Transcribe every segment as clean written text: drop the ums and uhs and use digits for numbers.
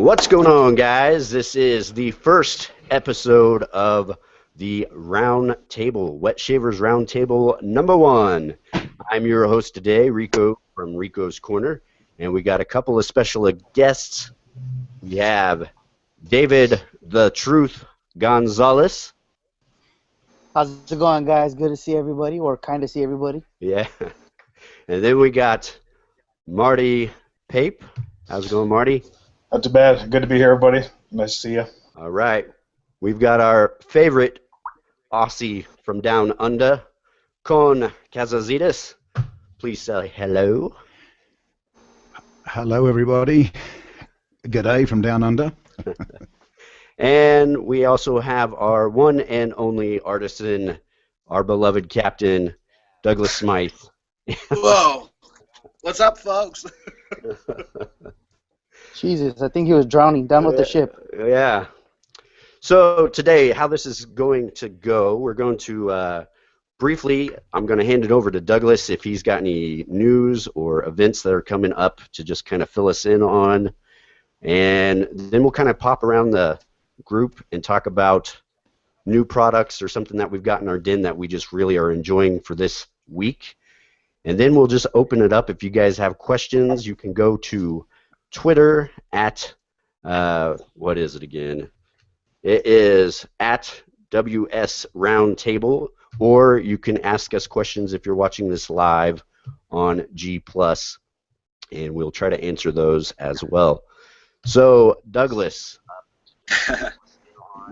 What's going on, guys? This is the first episode of the Round Table, Wet Shavers Round Table #1. I'm your host today, Rico from Rico's Corner, and we got a couple of special guests. We have David the Truth Gonzalez. How's it going, guys? Good to see everybody, or kind of see everybody. Yeah. And then we got Marty Pape. How's it going, Marty? Not too bad. Good to be here, everybody. Nice to see you. All right. We've got our favorite Aussie from down under, Con Cazazitas. Please say hello. Hello, everybody. Good day from down under. And we also have our one and only artisan, our beloved captain, Douglas Smythe. Whoa. What's up, folks? Jesus, I think he was drowning down with the ship. Yeah. So today, how this is going to go, we're going to briefly, I'm going to hand it over to Douglas if he's got any news or events that are coming up to just kind of fill us in on. And then we'll kind of pop around the group and talk about new products or something that we've got in our den that we just really are enjoying for this week. And then we'll just open it up. If you guys have questions, you can go to Twitter at, what is it again? It is at WS Roundtable, or you can ask us questions if you're watching this live on G+, and we'll try to answer those as well. So, Douglas,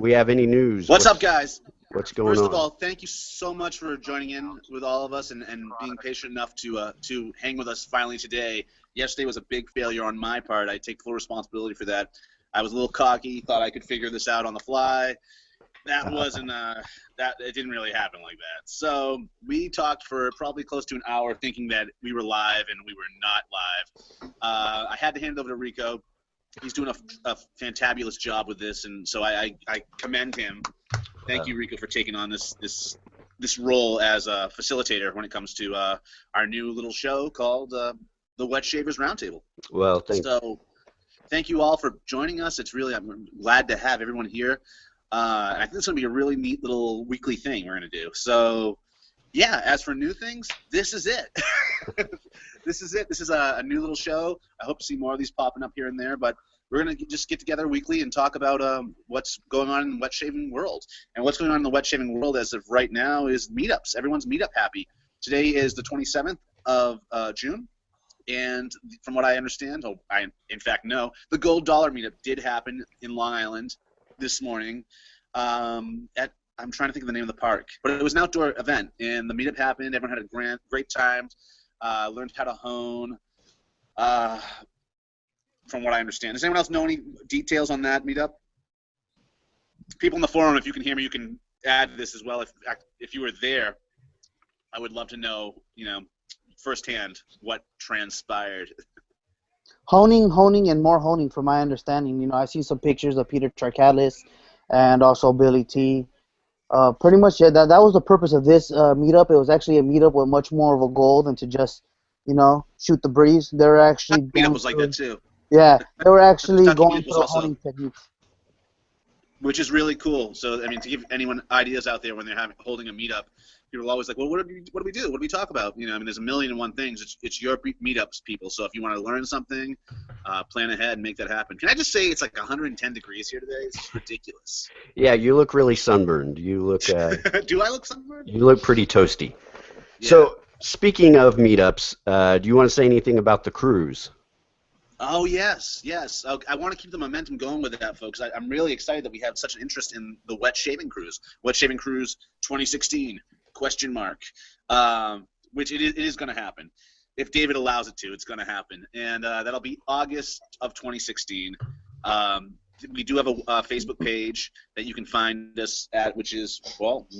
we have any news? What's up, guys? What's going on? First of all, thank you so much for joining in with all of us and being patient enough to hang with us finally today. Yesterday was a big failure on my part. I take full responsibility for that. I was a little cocky, thought I could figure this out on the fly. That wasn't it didn't really happen like that. So we talked for probably close to an hour thinking that we were live, and we were not live. I had to hand it over to Rico. He's doing a fantabulous job with this, and so I commend him. Thank you, Rico, for taking on this role as a facilitator when it comes to our new little show called the Wet Shavers Roundtable. Well, thank you all for joining us. I'm glad to have everyone here. I think it's going to be a really neat little weekly thing we're going to do. So, yeah, as for new things, this is it. This is it. This is a new little show. I hope to see more of these popping up here and there, but we're going to just get together weekly and talk about what's going on in the wet shaving world. And what's going on in the wet shaving world as of right now is meetups. Everyone's meetup happy. Today is the 27th of June. And from what I understand, I in fact know, the Gold Dollar meetup did happen in Long Island this morning. I'm trying to think of the name of the park, but it was an outdoor event, and the meetup happened. Everyone had a great time. Learned how to hone. From what I understand, does anyone else know any details on that meetup? People in the forum, if you can hear me, you can add to this as well. If you were there, I would love to know, firsthand what transpired. Honing, and more honing, from my understanding. I see some pictures of Peter Charkalis and also Billy T. Pretty much, yeah, that was the purpose of this meetup. It was actually a meetup with much more of a goal than to just, shoot the breeze. They're actually meetup was like that too. Yeah, they were actually going through honing techniques. Which is really cool. So, to give anyone ideas out there when they're holding a meetup, people are always like, well, what do we do? What do we talk about? There's a million and one things. It's your meetups, people. So if you want to learn something, plan ahead and make that happen. Can I just say it's like 110 degrees here today? It's ridiculous. Yeah, you look really sunburned. You look. Do I look sunburned? You look pretty toasty. Yeah. So, speaking of meetups, do you want to say anything about the cruise? Oh, yes. I want to keep the momentum going with that, folks. I'm really excited that we have such an interest in the Wet Shaving Cruise. Wet Shaving Cruise 2016, ? Which it is going to happen. If David allows it to, it's going to happen. And that'll be August of 2016. We do have a Facebook page that you can find us at, which is,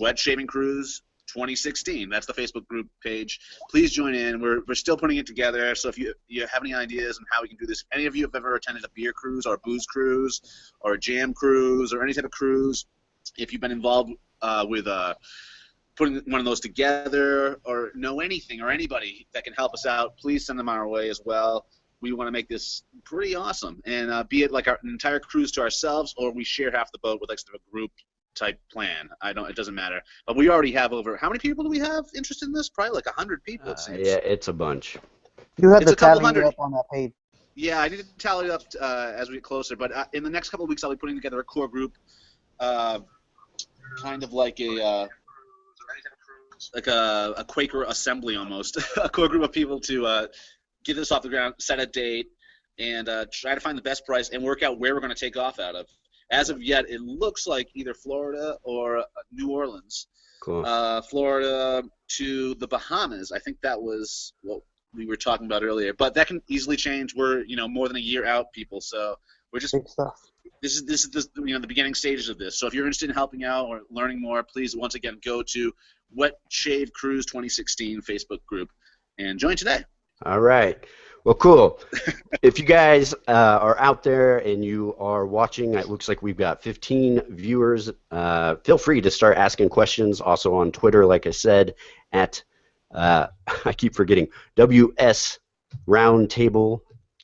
Wet Shaving Cruise 2016. That's the Facebook group page. Please join in. We're still putting it together, so if you have any ideas on how we can do this, if any of you have ever attended a beer cruise or a booze cruise or a jam cruise or any type of cruise, if you've been involved with putting one of those together or know anything or anybody that can help us out, please send them our way as well. we want to make this pretty awesome, and be it like an entire cruise to ourselves, or we share half the boat with like sort of a group type plan. It doesn't matter. But we already have how many people do we have interested in this? Probably like 100 people, it seems. Yeah, it's a bunch. You had It's the a couple tally hundred. up on that page. Yeah, I need to tally it up as we get closer. But in the next couple of weeks, I'll be putting together a core group, kind of like a Quaker assembly almost, a core group of people to get this off the ground, set a date, and try to find the best price and work out where we're going to take off out of. As of yet, it looks like either Florida or New Orleans. Cool. Florida to the Bahamas. I think that was what we were talking about earlier. But that can easily change. We're more than a year out, people. So we're just Big stuff. this is the beginning stages of this. So if you're interested in helping out or learning more, please once again go to Wet Shave Cruise 2016 Facebook group and join today. All right. Well, cool. If you guys are out there and you are watching, it looks like we've got 15 viewers. Feel free to start asking questions. Also on Twitter, like I said, at I keep forgetting, WS Roundtable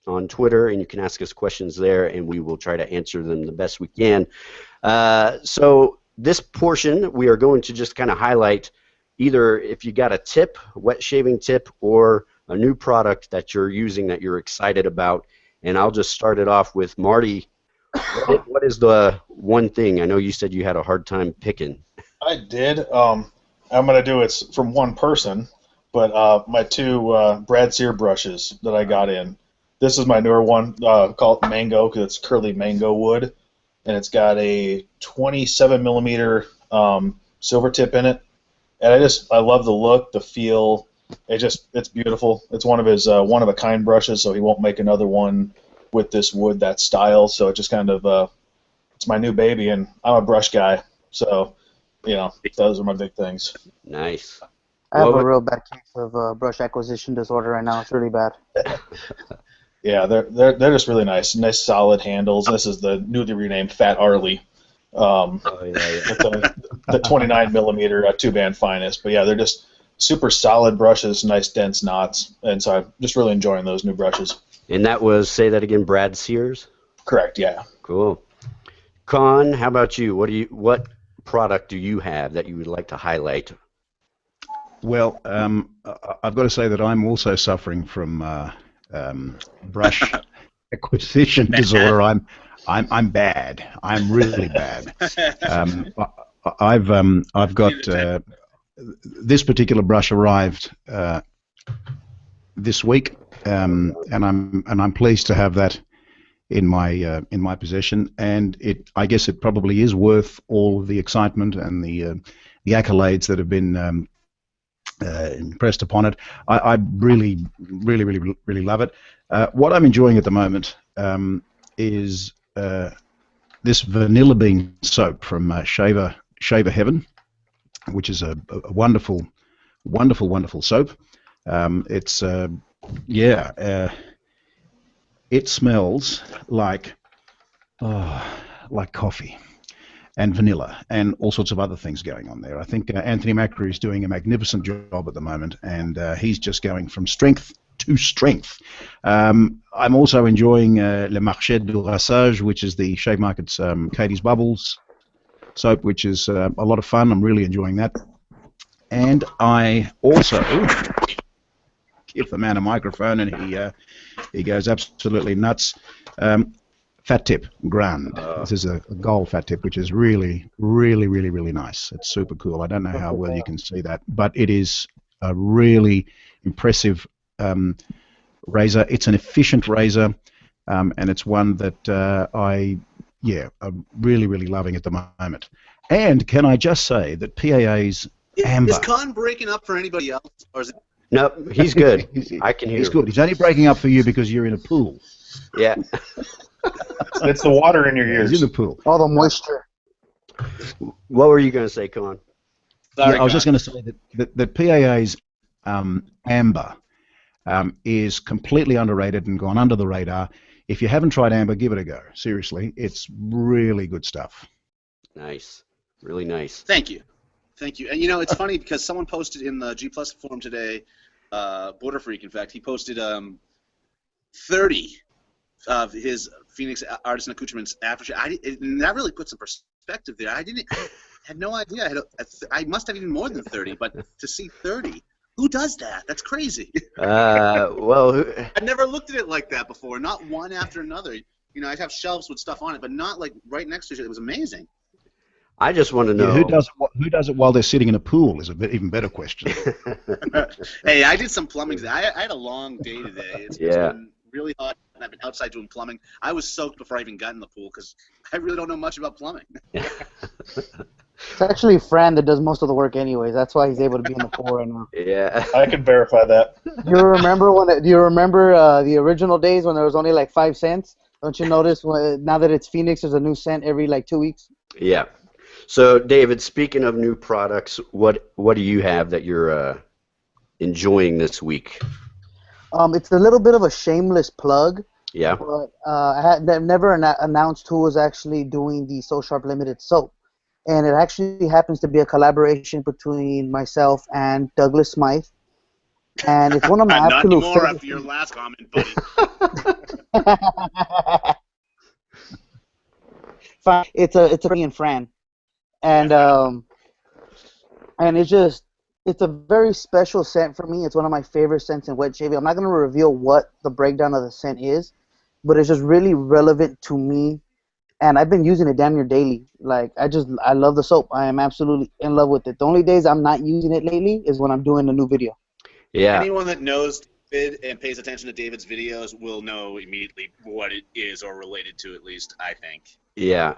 on Twitter, and you can ask us questions there, and we will try to answer them the best we can. So this portion, we are going to just kind of highlight either if you got a tip, wet shaving tip, or a new product that you're using that you're excited about. And I'll just start it off with Marty. What is the one thing? I know you said you had a hard time picking. I did. I'm going to do it from one person, but my two Brad Sear brushes that I got in. This is my newer one called Mango because it's curly mango wood, and it's got a 27 millimeter silver tip in it. And I love the look, the feel. It's beautiful. It's one of his one of a kind brushes, so he won't make another one with this wood, that style. So it just kind of it's my new baby, and I'm a brush guy, so those are my big things. Nice. I have a real bad case of brush acquisition disorder right now. It's really bad. Yeah, they're just really nice solid handles. This is the newly renamed Fat Arlie. With the 29 millimeter 2-band finest. But yeah, they're just super solid brushes, nice dense knots, and so I'm just really enjoying those new brushes. And that was, say that again, Brad Sears? Correct, yeah. Cool. Con, how about you? What product do you have that you would like to highlight? Well, I've got to say that I'm also suffering from brush acquisition disorder. I'm bad. I'm really bad. I've got this particular brush arrived this week, and I'm pleased to have that in my possession. And I guess it probably is worth all of the excitement and the accolades that have been impressed upon it. I really love it. What I'm enjoying at the moment is this vanilla bean soap from Shaver Heaven, which is a wonderful soap. It smells like coffee and vanilla and all sorts of other things going on there. I think Anthony Macri is doing a magnificent job at the moment, and he's just going from strength to strength. I'm also enjoying Le Marché du Rassage, which is the Shave Market's Katie's Bubbles soap, which is a lot of fun. I'm really enjoying that. And I also give the man a microphone, and he goes absolutely nuts. Fat tip, Grand. This is a gold fat tip, which is really nice. It's super cool. I don't know how well you can see that, but it is a really impressive razor. It's an efficient razor, and it's one that I'm really loving at the moment. And can I just say that PAA's Amber. Is Con breaking up for anybody else, or is it? Nope, he's good. I can hear him. He's good. He's only breaking up for you because you're in a pool. Yeah. It's the water in your ears. He's in the pool. All the moisture. What were you going to say, Con? Sorry, I was just going to say that PAA's Amber is completely underrated and gone under the radar. If you haven't tried Amber, give it a go. Seriously, it's really good stuff. Nice. Really nice. Thank you. And it's funny because someone posted in the G Plus forum today, Border Freak, in fact, he posted 30 of his Phoenix Artisan Accoutrements aftershave. And that really puts some perspective there. I had no idea. I must have even more than 30, but to see 30, who does that? That's crazy. Well, I've never looked at it like that before. Not one after another. You know, I'd have shelves with stuff on it, but not like right next to each other. It was amazing. I just want to know Yeah, who does it while they're sitting in a pool is even better question. Hey, I did some plumbing today. I had a long day today. It's been really hot, and I've been outside doing plumbing. I was soaked before I even got in the pool because I really don't know much about plumbing. It's actually Fran that does most of the work anyways. That's why he's able to be in the pool right now. Yeah. I can verify that. Do you remember the original days when there was only like 5 cents? Don't you notice now that it's Phoenix, there's a new scent every like 2 weeks? Yeah. So, David, speaking of new products, what do you have that you're enjoying this week? It's a little bit of a shameless plug. Yeah. But they've never announced who was actually doing the So Sharp Limited soap. And it actually happens to be a collaboration between myself and Douglas Smythe. And it's one of my Not absolute anymore favorite after your last comment, buddy. Fine. It's a Korean Fran. And it's a very special scent for me. It's one of my favorite scents in wet shaving. I'm not going to reveal what the breakdown of the scent is, but it's just really relevant to me. And I've been using it damn near daily. Like, I love the soap. I am absolutely in love with it. The only days I'm not using it lately is when I'm doing a new video. Yeah. Anyone that knows David and pays attention to David's videos will know immediately what it is or related to, at least, I think. Yeah.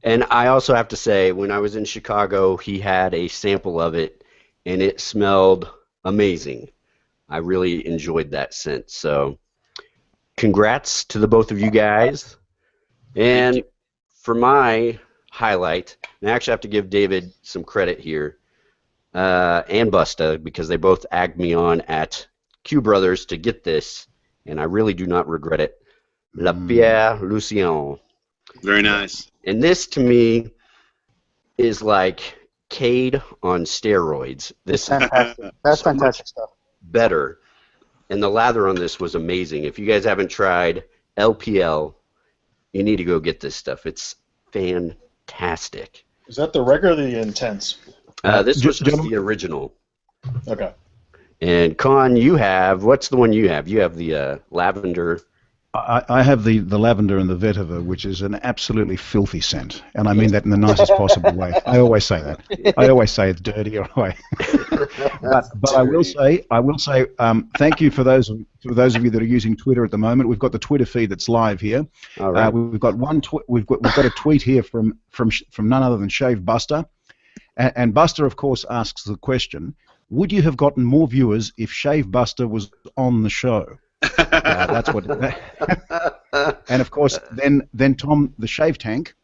And I also have to say, when I was in Chicago, he had a sample of it, and it smelled amazing. I really enjoyed that scent. So, congrats to the both of you guys. And for my highlight, and I actually have to give David some credit here, and Busta, because they both egged me on at Q Brothers to get this, and I really do not regret it. La Pierre Lucien. Very nice. And this, to me, is like Cade on steroids. This Fantastic. That's so fantastic stuff. better. And the lather on this was amazing. If you guys haven't tried LPL, you need to go get this stuff. It's fantastic. Is that the regular or the intense? This was just the original. Okay. And Con, what's the one you have? You have the lavender. I have the lavender and the vetiver, which is an absolutely filthy scent, and I mean that in the nicest possible way. I always say that. I always say it's dirty or way. but I will say, thank you for those of you that are using Twitter at the moment. We've got the Twitter feed that's live here. All right. We've got we've got a tweet here from none other than Shave Buster, and Buster, of course, asks the question: would you have gotten more viewers if Shave Buster was on the show? That's what. And of course, then Tom the Shave Tank,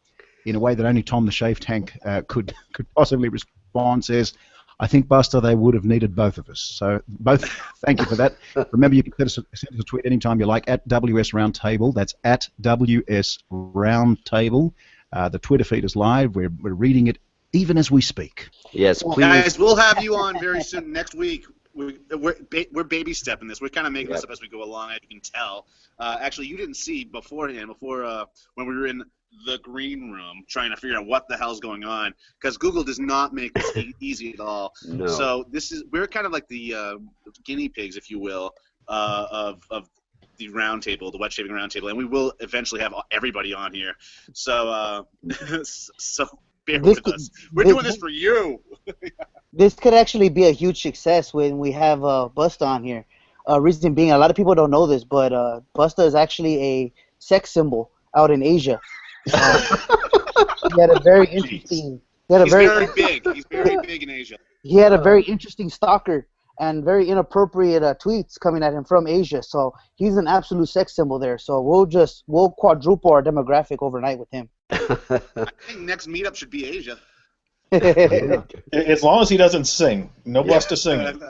in a way that only Tom the Shave Tank could possibly respond, says, "I think, Buster, they would have needed both of us." So both. Thank you for that. Remember, you can send us a tweet anytime you like at WS Roundtable. That's at WS Roundtable. The Twitter feed is live. We're reading it even as we speak. Yes, please. Guys, we'll have you on very soon next week. We're baby stepping this. We're kind of making this up as we go along, as you can tell. Actually, you didn't see when we were in the green room trying to figure out what the hell's going on, because Google does not make this easy at all. No. So we're kind of like the guinea pigs, if you will, of the round table, the wet shaving round table, and we will eventually have everybody on here. So bear with us. We're doing this for you. This could actually be a huge success when we have Busta on here. Reason being, a lot of people don't know this, but Busta is actually a sex symbol out in Asia. He had a very interesting. He's very big. He's very big in Asia. He had a very interesting stalker and very inappropriate tweets coming at him from Asia. So he's an absolute sex symbol there. So we'll quadruple our demographic overnight with him. I think next meetup should be Asia. As long as he doesn't sing. No Busta singing.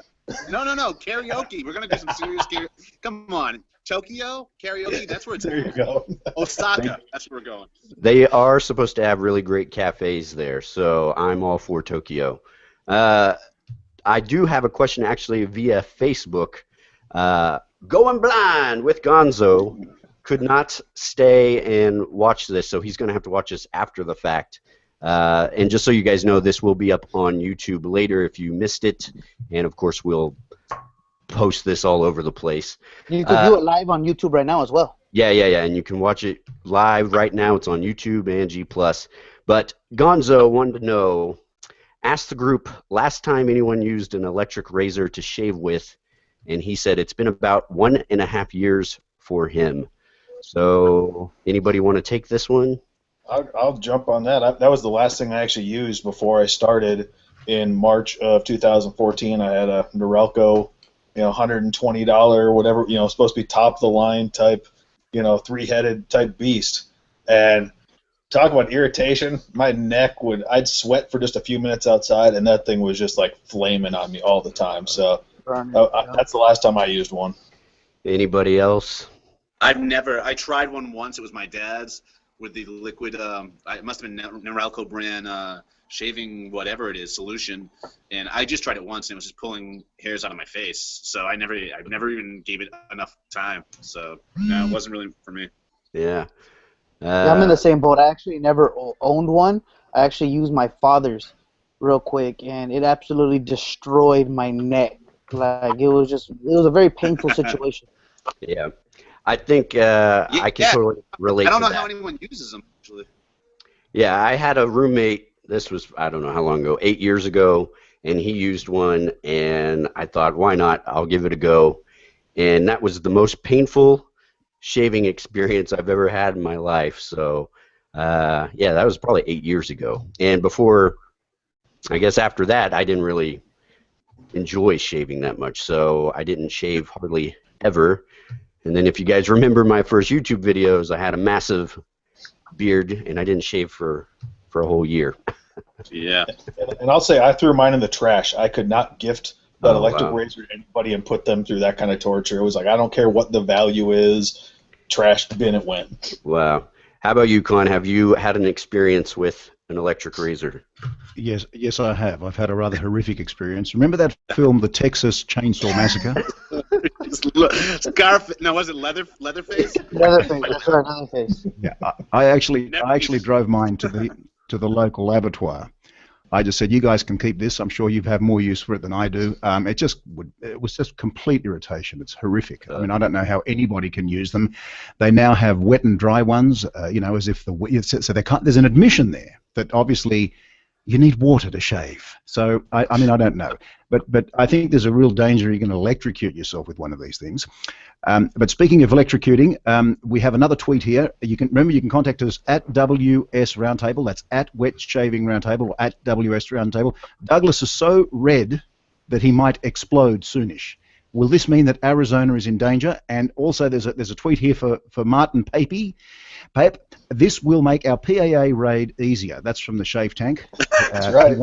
No. Karaoke. We're going to do some serious karaoke. Come on. Tokyo? Karaoke? That's where it's There you go. Osaka. That's where we're going. They are supposed to have really great cafes there, so I'm all for Tokyo. I do have a question actually via Facebook. Going Blind with Gonzo could not stay and watch this, so he's going to have to watch this after the fact. And just so you guys know, this will be up on YouTube later if you missed it, and of course we'll post this all over the place. You could do it live on YouTube right now as well. Yeah, and you can watch it live right now. It's on YouTube and G+. But Gonzo wanted to know, asked the group last time anyone used an electric razor to shave with, and he said it's been about 1.5 years for him. So anybody want to take this one? I'll jump on that. That was the last thing I actually used before I started in March of 2014. I had a Norelco, $120 or whatever, supposed to be top of the line type, three-headed type beast. And talk about irritation, my neck I'd sweat for just a few minutes outside, and that thing was just like flaming on me all the time. So that's the last time I used one. Anybody else? I tried one once. It was my dad's with the liquid. It must have been Norelco brand shaving whatever it is solution, and I just tried it once and it was just pulling hairs out of my face. So I never even gave it enough time. So no, it wasn't really for me. Yeah. Yeah, I'm in the same boat. I actually never owned one. I actually used my father's real quick, and it absolutely destroyed my neck. Like it was a very painful situation. Yeah. I think I can totally relate to that. I don't know how anyone uses them, actually. Yeah, I had a roommate, this was, I don't know how long ago, 8 years ago, and he used one, and I thought, why not? I'll give it a go. And that was the most painful shaving experience I've ever had in my life. So, yeah, that was probably 8 years ago. And before, I guess after that, I didn't really enjoy shaving that much, so I didn't shave hardly ever. And then if you guys remember my first YouTube videos, I had a massive beard, and I didn't shave for a whole year. Yeah. And I'll say I threw mine in the trash. I could not gift that electric razor to anybody and put them through that kind of torture. It was like, I don't care what the value is, trash bin it went. Wow. How about you, Con? Have you had an experience with an electric razor? Yes, I have. I've had a rather horrific experience. Remember that film, The Texas Chainsaw Massacre? No, was it Leatherface? Leatherface, that's right, Leatherface. Yeah, I actually drove mine to the local abattoir. I just said, you guys can keep this. I'm sure you have more use for it than I do. It was just complete irritation. It's horrific. I mean, I don't know how anybody can use them. They now have wet and dry ones, as if so they can't. There's an admission there that obviously you need water to shave. So I mean, I don't know, but I think there's a real danger you're going to electrocute yourself with one of these things. But speaking of electrocuting, we have another tweet here. You can contact us at WS Roundtable. That's at Wet Shaving Roundtable or at WS Roundtable. Douglas is so red that he might explode soonish. Will this mean that Arizona is in danger? And also, there's a tweet here for Martin Pape. This will make our PAA raid easier. That's from the Shave Tank. That's right.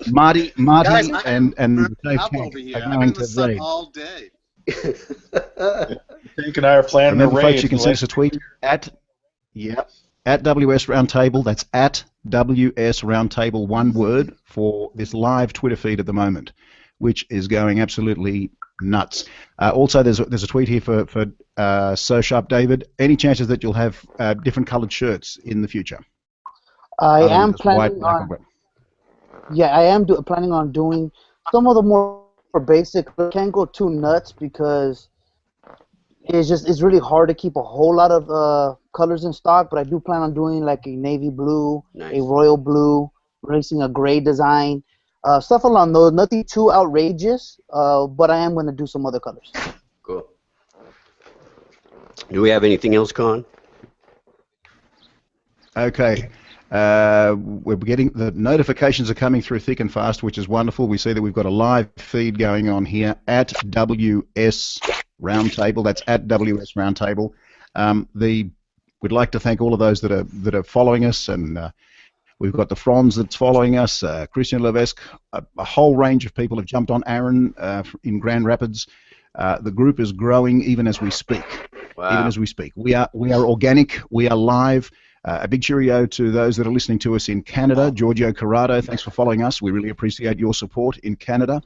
Marty, Guys, and the Shave Tank over here. are I've been going in the to sun raid. all day. Tank and I are planning Remember, a raid. folks, you can send us a tweet at WS Roundtable. That's at WS Roundtable, one word, for this live Twitter feed at the moment, which is going absolutely nuts. Also, there's a tweet here for So Sharp David. Any chances that you'll have different coloured shirts in the future? I am planning on. Yeah, I am planning on doing some of the more basic. I can't go too nuts because it's really hard to keep a whole lot of colors in stock. But I do plan on doing like a navy blue, a royal blue, releasing a gray design. Stuff along those, nothing too outrageous, but I am going to do some other colors. Cool. Do we have anything else, Con? Okay. We're getting the notifications are coming through thick and fast, which is wonderful. We see that we've got a live feed going on here at WS Roundtable. That's at WS Roundtable. We'd like to thank all of those that are following us, and we've got the Franz that's following us, Christian Levesque, a whole range of people have jumped on. Aaron in Grand Rapids. The group is growing even as we speak. Wow. Even as we speak. We are organic. We are live. A big cheerio to those that are listening to us in Canada. Giorgio Corrado, thanks for following us. We really appreciate your support in Canada.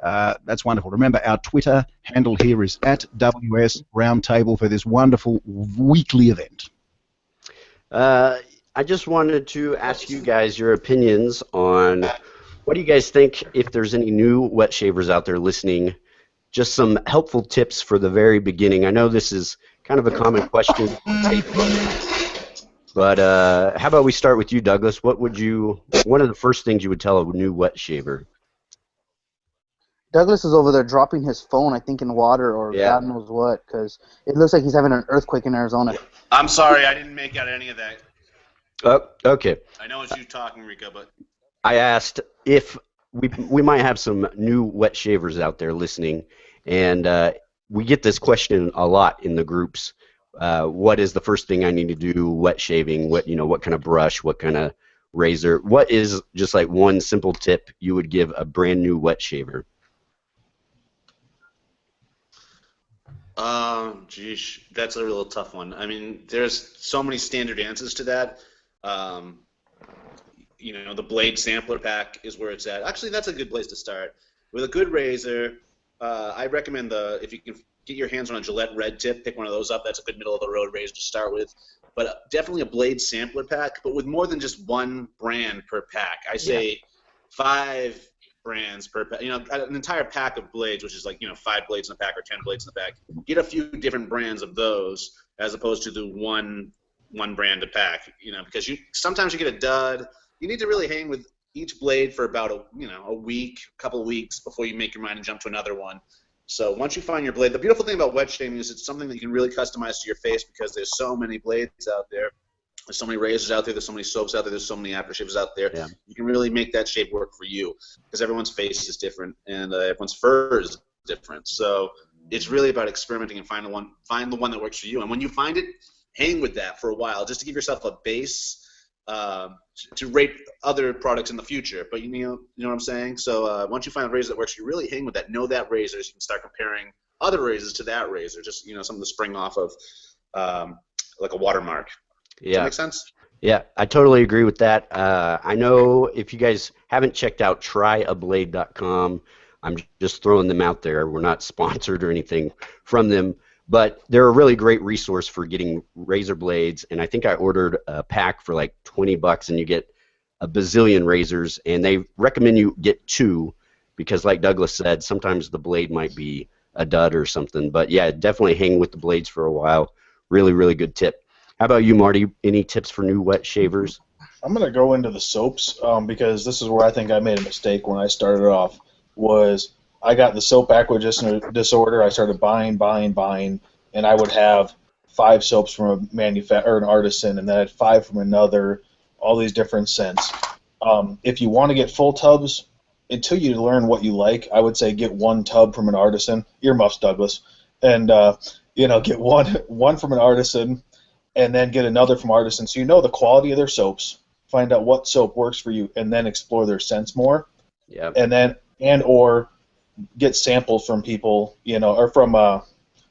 That's wonderful. Remember, our Twitter handle here is @WS Roundtable for this wonderful weekly event. I just wanted to ask you guys your opinions on what do you guys think if there's any new wet shavers out there listening. Just some helpful tips for the very beginning. I know this is kind of a common question, but how about we start with you, Douglas? What would you? One of the first things you would tell a new wet shaver? Douglas is over there dropping his phone, I think, in water or Yeah. God knows what, because it looks like he's having an earthquake in Arizona. I'm sorry, I didn't make out any of that. Oh, okay. I know it's you talking, Rico, but I asked if we might have some new wet shavers out there listening, and we get this question a lot in the groups. What is the first thing I need to do wet shaving? What kind of brush? What kind of razor? What is just like one simple tip you would give a brand new wet shaver? Geesh, that's a real tough one. I mean, there's so many standard answers to that. The blade sampler pack is where it's at. Actually, that's a good place to start. With a good razor, I recommend if you can get your hands on a Gillette Red Tip, pick one of those up. That's a good middle-of-the-road razor to start with. But definitely a blade sampler pack, but with more than just one brand per pack. I say 5 brands per pack. An entire pack of blades, which is like 5 blades in a pack or 10 blades in a pack. Get a few different brands of those as opposed to the one brand a pack. Because sometimes you get a dud. You need to really hang with each blade for about a week, couple of weeks before you make your mind and jump to another one. So once you find your blade, the beautiful thing about wet shaving is it's something that you can really customize to your face because there's so many blades out there. There's so many razors out there. There's so many soaps out there. There's so many aftershaves out there. Yeah. You can really make that shave work for you because everyone's face is different and everyone's fur is different. So it's really about experimenting and find the one that works for you. And when you find it, hang with that for a while just to give yourself a base to rate other products in the future. But you know what I'm saying? So once you find a razor that works, you really hang with that. Know that razor so you can start comparing other razors to that razor. Just something to spring off of like a watermark. Yeah. Does that make sense? Yeah, I totally agree with that. I know if you guys haven't checked out tryablade.com, I'm just throwing them out there. We're not sponsored or anything from them, but they're a really great resource for getting razor blades. And I think I ordered a pack for like $20 and you get a bazillion razors. And they recommend you get 2 because, like Douglas said, sometimes the blade might be a dud or something. But yeah, definitely hang with the blades for a while. Really, really good tip. How about you, Marty? Any tips for new wet shavers? I'm going to go into the soaps because this is where I think I made a mistake when I started off. Was I got the soap acquisition disorder. I started buying, and I would have 5 soaps from a manufacturer or an artisan, and then I had 5 from another. All these different scents. If you want to get full tubs, until you learn what you like, I would say get 1 tub from an artisan. Earmuffs, Douglas, and get one from an artisan. And then get another from artisans, so you know the quality of their soaps. Find out what soap works for you, and then explore their scents more. Yeah. Or get samples from people, or from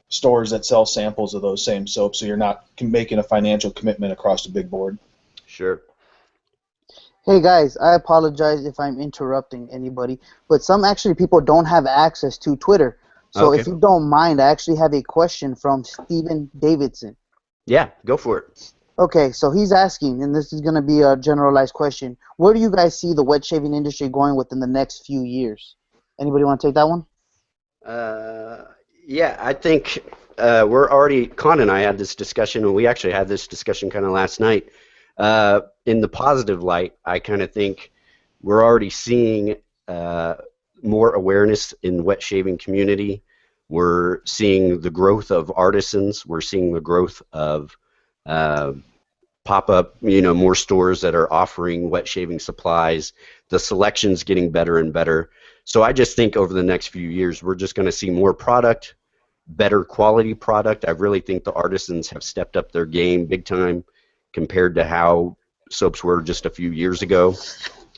stores that sell samples of those same soaps, so you're not making a financial commitment across the big board. Sure. Hey guys, I apologize if I'm interrupting anybody, but some people don't have access to Twitter. So Okay. If you don't mind, I actually have a question from Steven Davidson. Yeah, go for it. Okay, so he's asking, and this is going to be a generalized question, where do you guys see the wet shaving industry going within the next few years? Anybody want to take that one? Yeah, I think Con and I had this discussion, and we actually had this discussion kind of last night. In the positive light, I kind of think we're already seeing more awareness in the wet shaving community. We're seeing the growth of artisans. We're seeing the growth of pop-up, more stores that are offering wet shaving supplies. The selection's getting better and better. So I just think over the next few years, we're just going to see more product, better quality product. I really think the artisans have stepped up their game big time compared to how soaps were just a few years ago.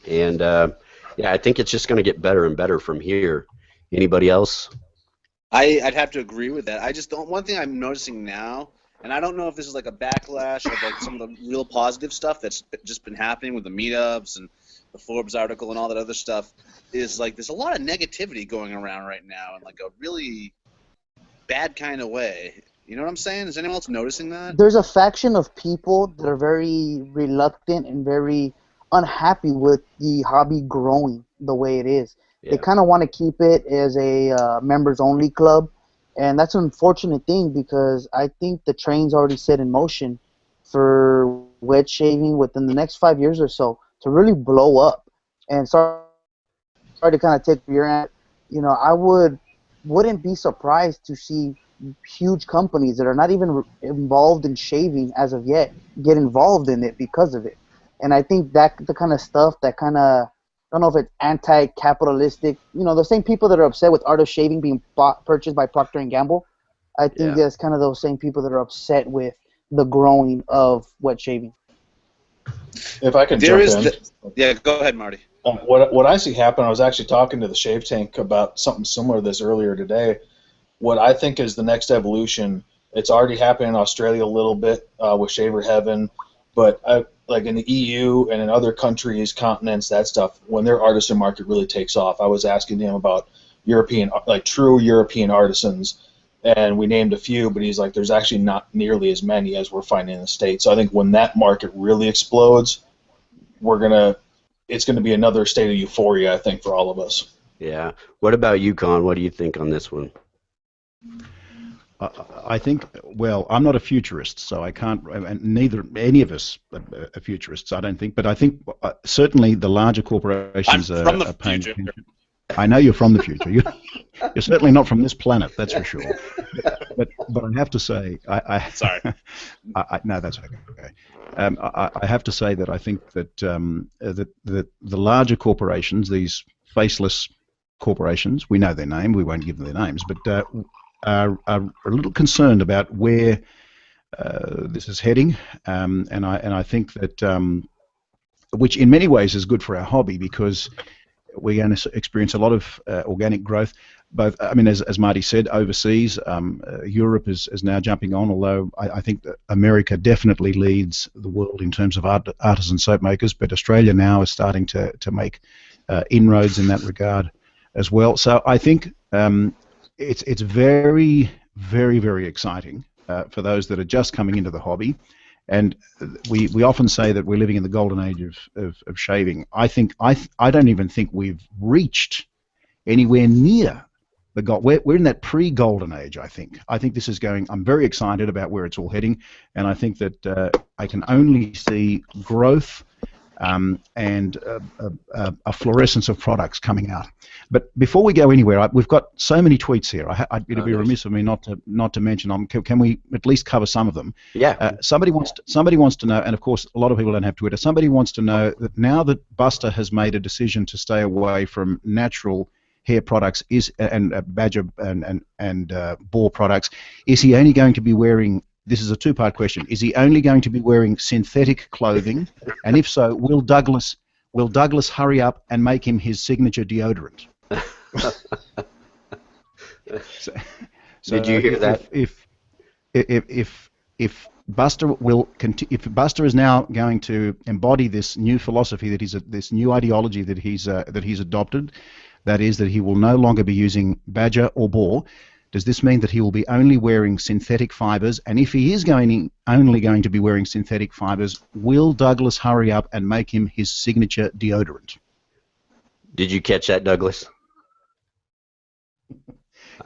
And yeah, I think it's just going to get better and better from here. Anybody else? I'd have to agree with that. I just don't. One thing I'm noticing now And I don't know if this is like a backlash of like some of the real positive stuff that's just been happening with the meetups and the Forbes article and all that other stuff. Is like there's a lot of negativity going around right now in like a really bad kind of way. You know what I'm saying? Is anyone else noticing that? There's a faction of people that are very reluctant and very unhappy with the hobby growing the way it is. They Yeah. kind of want to keep it as a members-only club, and that's an unfortunate thing because I think the train's already set in motion for wedge shaving within the next 5 years or so to really blow up. And sorry to kind of take your end. I wouldn't be surprised to see huge companies that are not even involved in shaving as of yet get involved in it because of it. And I think that the kind of stuff that kind of, I don't know if it's anti-capitalistic, the same people that are upset with Art of Shaving being purchased by Procter & Gamble, I think that's kind of those same people that are upset with the growing of wet shaving. If I can jump in. Yeah, go ahead, Marty. What I see happen, I was actually talking to the Shave Tank about something similar to this earlier today. What I think is the next evolution, it's already happening in Australia a little bit with Shaver Heaven, but like in the EU and in other countries, continents, that stuff, when their artisan market really takes off, I was asking him about European, like true European artisans, and we named a few, but he's like, there's actually not nearly as many as we're finding in the States. So I think when that market really explodes, it's gonna be another state of euphoria, I think, for all of us. Yeah. What about you, Con? What do you think on this one? I think, well, I'm not a futurist, so I can't, and neither any of us are futurists, I don't think, but I think certainly the larger corporations I'm from are the paying future. attention. I know you're from the future. You're certainly not from this planet, that's for sure. But I have to say, Sorry. No, that's okay. I have to say that I think that that the larger corporations, these faceless corporations, we know their name, we won't give them their names, but are a little concerned about where this is heading, and I think that which in many ways is good for our hobby because we're going to experience a lot of organic growth. Both, I mean, as Marty said, overseas, Europe is now jumping on. Although I think that America definitely leads the world in terms of artisan soap makers, but Australia now is starting to make inroads in that regard as well. So I think it's very, very, very exciting for those that are just coming into the hobby. And we often say that we're living in the golden age of shaving. I don't even think we've reached anywhere near the we're in that pre-golden age. I think this is going. I'm very excited about where it's all heading, and I think that I can only see growth and a fluorescence of products coming out. But before we go anywhere, we've got so many tweets here. It'd be remiss of me not to mention them. Can we at least cover some of them? Yeah. Somebody wants to know, and of course a lot of people don't have Twitter. Somebody wants to know that now that Buster has made a decision to stay away from natural hair products and badger and boar products, is he only going to be wearing? This is a two-part question. Is he only going to be wearing synthetic clothing? And if so, will Douglas hurry up and make him his signature deodorant? So Did you hear that? If Buster if Buster is now going to embody this new philosophy this new ideology that he's adopted, that is that he will no longer be using badger or boar. Does this mean that he will be only wearing synthetic fibers? And if he is only going to be wearing synthetic fibers, will Douglas hurry up and make him his signature deodorant? Did you catch that, Douglas?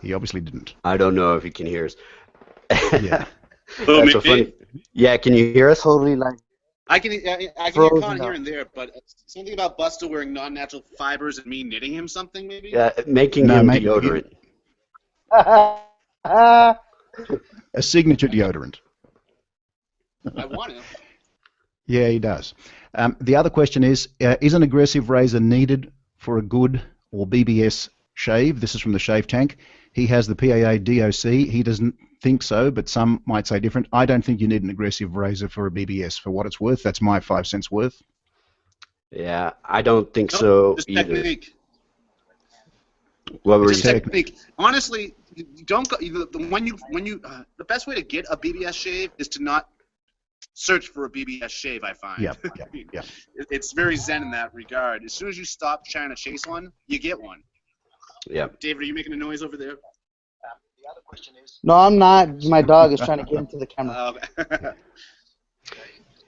He obviously didn't. I don't know if he can hear us. Yeah. That's so funny. Yeah, can you hear us? Totally like. I can hear Con here and there, but something about Buster wearing non-natural fibers and me knitting him something, maybe? Making him deodorant. A signature deodorant. I want to. Yeah, he does. The other question is an aggressive razor needed for a good or BBS shave? This is from the Shave Tank. He has the PAA DOC. He doesn't think so, but some might say different. I don't think you need an aggressive razor for a BBS for what it's worth. That's my 5 cents worth. Yeah, I don't think so just either. technique. What were It's you just saying? technique. Honestly, you don't go. The best way to get a BBS shave is to not search for a BBS shave. I find. Yeah, I mean, yeah. It's very zen in that regard. As soon as you stop trying to chase one, you get one. Yeah. David, are you making a noise over there? No, I'm not. My dog is trying to get into the camera.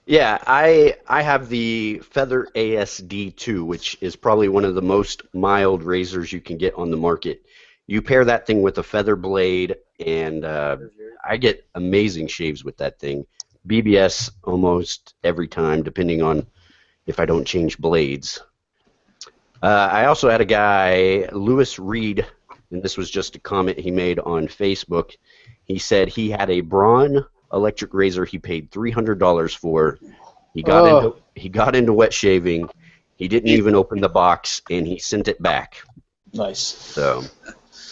Yeah, I have the Feather ASD2, which is probably one of the most mild razors you can get on the market. You pair that thing with a feather blade, and I get amazing shaves with that thing. BBS almost every time, depending on if I don't change blades. I also had a guy, Lewis Reed, and this was just a comment he made on Facebook. He said he had a Braun electric razor he paid $300 for. He got into wet shaving. He didn't even open the box, and he sent it back. Nice. So,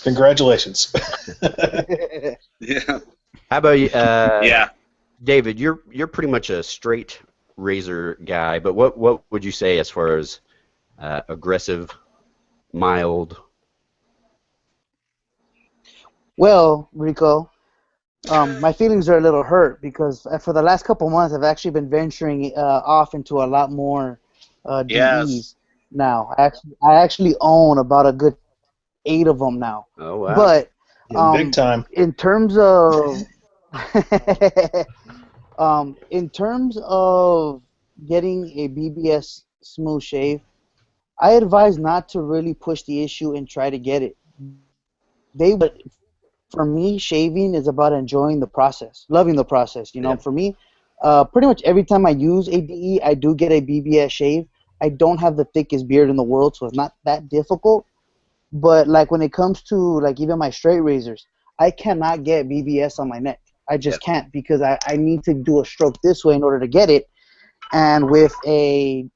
congratulations. Yeah. how about you, Yeah. David? You're pretty much a straight razor guy, but what would you say as far as aggressive, mild? Well, Rico, my feelings are a little hurt because for the last couple months I've actually been venturing off into a lot more Yes. DEs now. I actually own about a good 8 of them now. Oh wow! But Big time. in terms of in terms of getting a BBS smooth shave, I advise not to really push the issue and try to get it. For me, shaving is about enjoying the process, loving the process. You know, Yeah. for me, pretty much every time I use a DE, I do get a BBS shave. I don't have the thickest beard in the world, so it's not that difficult. But like when it comes to like even my straight razors, I cannot get BBS on my neck. I just can't because I need to do a stroke this way in order to get it. And with a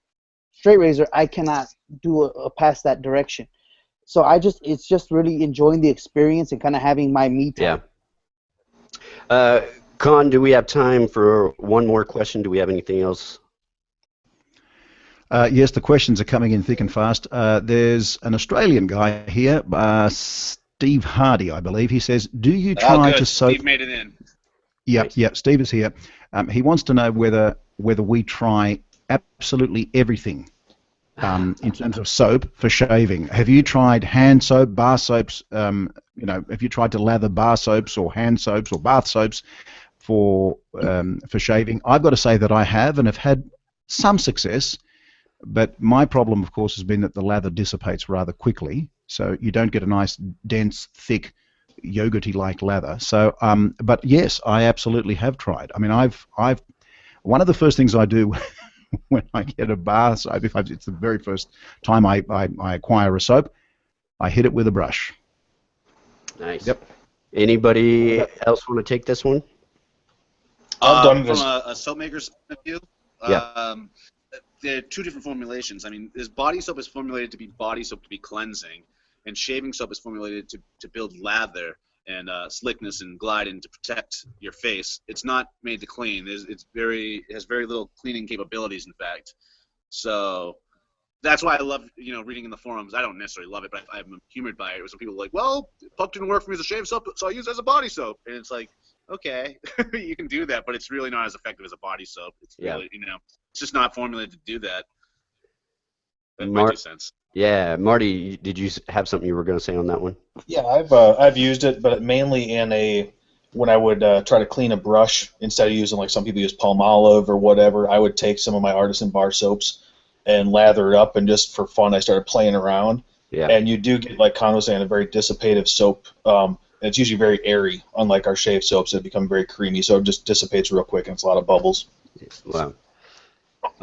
straight razor, I cannot do a pass that direction. So it's just really enjoying the experience and kind of having my me time. Yeah. Con, do we have time for one more question? Do we have anything else? Yes, the questions are coming in thick and fast. There's an Australian guy here, Steve Hardy, I believe. He says, "Do you try to soak?" Steve made it in. Yeah, Nice. yeah. Steve is here. He wants to know whether we try absolutely everything in terms of soap for shaving. Have you tried hand soap, bar soaps? Have you tried to lather bar soaps or hand soaps or bath soaps for shaving? I've got to say that I have and have had some success. But my problem, of course, has been that the lather dissipates rather quickly, so you don't get a nice, dense, thick, yogurty-like lather. So, but yes, I absolutely have tried. I mean, I've one of the first things I do when I get a bar soap, it's the very first time I acquire a soap, I hit it with a brush. Nice. Yep. Anybody else want to take this one? I've done From this. a soap maker's point of view. Yeah. There are two different formulations. I mean, this body soap is formulated to be body soap to be cleansing, and shaving soap is formulated to build lather and slickness and glide and to protect your face. It's not made to clean. It has very little cleaning capabilities, in fact. So that's why I love reading in the forums. I don't necessarily love it, but I'm humored by it. Some people are like, well, Puck didn't work for me as a shave soap, so I use it as a body soap, and it's like, okay, you can do that, but it's really not as effective as a body soap. It's really, it's just not formulated to do that. That's my 2 cents. Yeah, Marty, did you have something you were going to say on that one? Yeah, I've used it, but mainly when I would try to clean a brush instead of using like some people use Palmolive or whatever. I would take some of my artisan bar soaps and lather it up, and just for fun, I started playing around. Yeah. And you do get, like Con was saying, a very dissipative soap. And it's usually very airy, unlike our shave soaps that become very creamy. So it just dissipates real quick, and it's a lot of bubbles. Wow.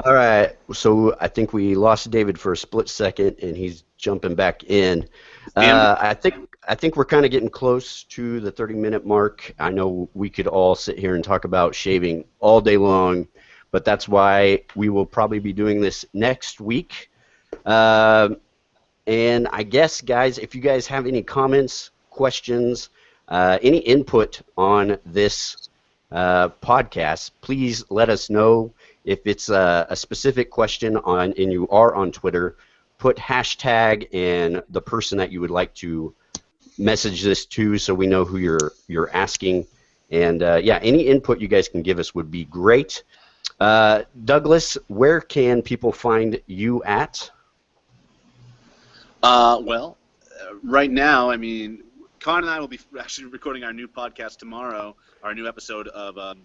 All right, so I think we lost David for a split second, and he's jumping back in. I think we're kind of getting close to the 30-minute mark. I know we could all sit here and talk about shaving all day long, but that's why we will probably be doing this next week. And I guess, guys, if you guys have any comments, questions, any input on this podcast, please let us know. If it's a specific question and you are on Twitter, put hashtag and the person that you would like to message this to, so we know who you're asking. And yeah, any input you guys can give us would be great. Douglas, where can people find you at? Well, right now, I mean, Con and I will be actually recording our new podcast tomorrow, our new episode of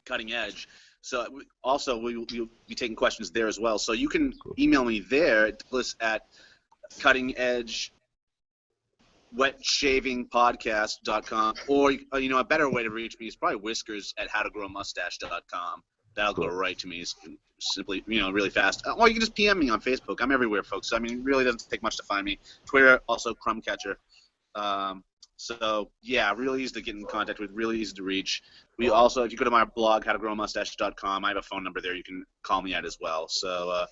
Cutting Edge. So also we'll be taking questions there as well. So you can email me there at Douglas at cuttingedgewetshavingpodcast.com, or a better way to reach me is probably whiskers at howtogrowmustache.com. That'll go right to me. It's simply, really fast. Or you can just PM me on Facebook. I'm everywhere, folks. So, I mean, it really doesn't take much to find me. Twitter, also Crumbcatcher. So, yeah, really easy to get in contact with, really easy to reach. We also, if you go to my blog, howtogrowmustache.com, I have a phone number there you can call me at as well. So,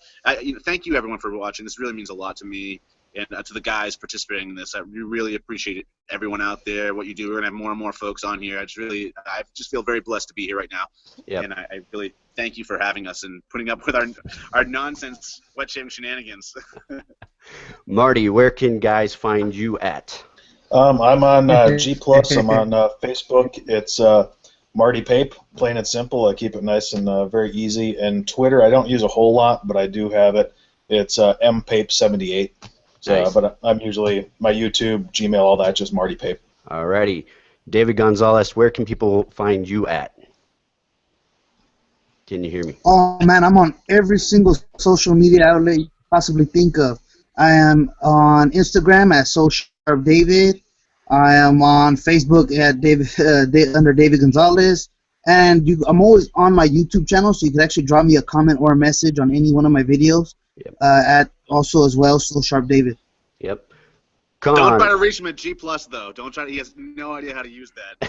thank you, everyone, for watching. This really means a lot to me and to the guys participating in this. I really appreciate it, everyone out there, what you do. We're going to have more and more folks on here. I just feel very blessed to be here right now. Yep. And I really thank you for having us and putting up with our nonsense wet shaving shenanigans. Marty, where can guys find you at? I'm on G+. I'm on Facebook. It's Marty Pape, plain and simple. I keep it nice and very easy. And Twitter, I don't use a whole lot, but I do have it. It's MPape78. Nice. But I'm usually, my YouTube, Gmail, all that, just Marty Pape. Alrighty. David Gonzalez, where can people find you at? Can you hear me? Oh, man, I'm on every single social media outlet you possibly think of. I am on Instagram at SoSharpDavid. I am on Facebook at under David Gonzalez. And I'm always on my YouTube channel, so you can actually drop me a comment or a message on any one of my videos. Yep. At also as well, SoSharpDavid. Yep. Don't try to reach him at G+, though. Don't try to. He has no idea how to use that.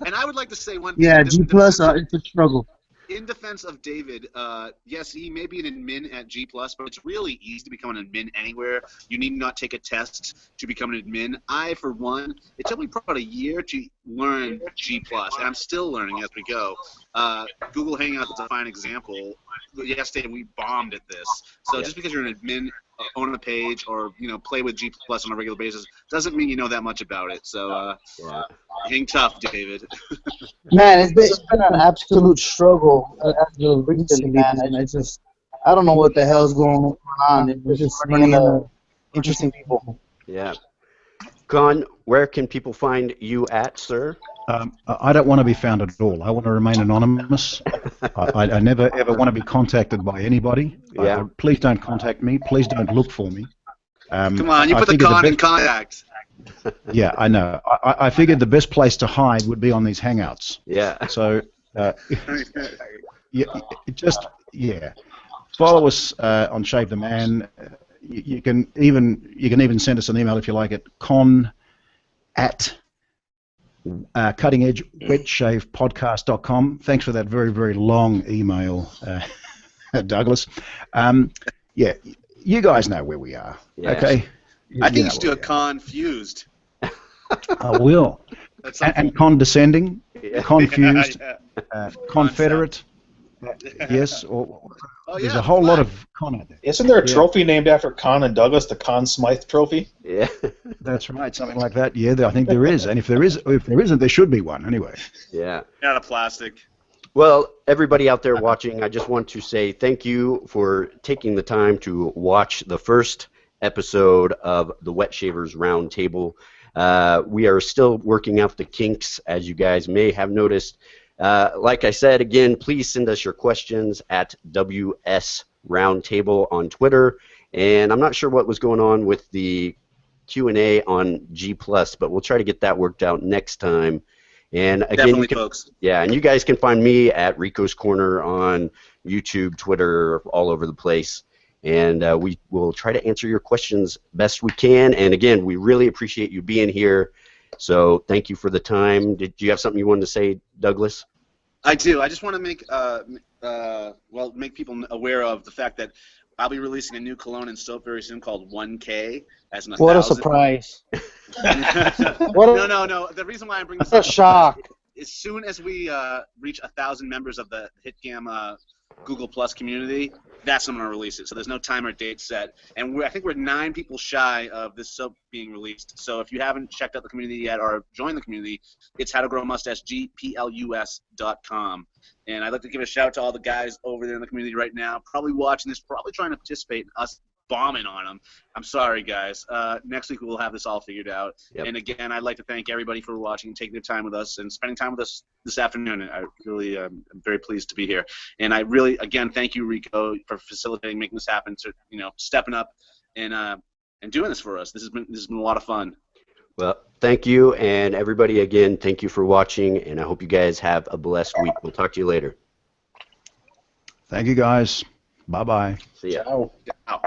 And I would like to say one thing. Yeah, G+, it's a struggle. In defense of David, yes, he may be an admin at G+, but it's really easy to become an admin anywhere. You need not take a test to become an admin. I, for one, it took me about a year to learn G+, and I'm still learning as we go. Google Hangouts is a fine example. Yesterday we bombed at this. So just because you're an admin, own a page, or play with G+ on a regular basis doesn't mean you know that much about it. So hang tough, David. Man, it's been an absolute struggle recently, man. And it's just, I don't know what the hell's going on. It's just running into interesting people. Yeah. Con, where can people find you at, sir? I don't want to be found at all. I want to remain anonymous. I never ever want to be contacted by anybody. Yeah. Please don't contact me. Please don't look for me. Come on, you put the con in contact. Yeah, I know. I figured the best place to hide would be on these hangouts. Yeah. So, follow us on Shave the Man. You can even send us an email if you like at cuttingedgewetshavepodcast.com. Thanks for that very, very long email, Douglas. Yeah, you guys know where we are. Yeah. Okay. I think you should do a confused. I will. And condescending, confused, confederate. Yes, there's a whole lot of con out there. Isn't there a trophy named after Con and Douglas, the Smythe trophy? Yeah, that's right, something like that. Yeah, I think there is, and if there isn't, there should be one anyway. Yeah. Out of plastic. Well, everybody out there watching, I just want to say thank you for taking the time to watch the first episode of the Wet Shavers Roundtable. We are still working out the kinks, as you guys may have noticed. Like I said, again, please send us your questions at WS Roundtable on Twitter. And I'm not sure what was going on with the Q&A on G+, but we'll try to get that worked out next time. And again, definitely, folks. Yeah, and you guys can find me at Rico's Corner on YouTube, Twitter, all over the place. And we will try to answer your questions best we can. And again, we really appreciate you being here. So thank you for the time. Did you have something you wanted to say, Douglas? I do. I just want to make people aware of the fact that I'll be releasing a new cologne and soap very soon called 1K. As in 1,000. What a surprise! No. The reason why I bring this up, a shock. As soon as we reach 1,000 members of the HitCam Google Plus community, that's when I'm going to release it. So there's no time or date set. And I think we're 9 people shy of this soap being released. So if you haven't checked out the community yet or joined the community, it's howtogrowmustache.gplus.com. And I'd like to give a shout out to all the guys over there in the community right now, probably watching this, probably trying to participate in us bombing on them. I'm sorry, guys. Next week we'll have this all figured out. Yep. And again, I'd like to thank everybody for watching and taking their time with us and spending time with us this afternoon. I really am very pleased to be here. And I really, again, thank you, Rico, for facilitating, making this happen, to, stepping up and doing this for us. This has been a lot of fun. Well, thank you, and everybody, again, thank you for watching, and I hope you guys have a blessed week. We'll talk to you later. Thank you, guys. Bye-bye. See ya. Ciao. Ciao.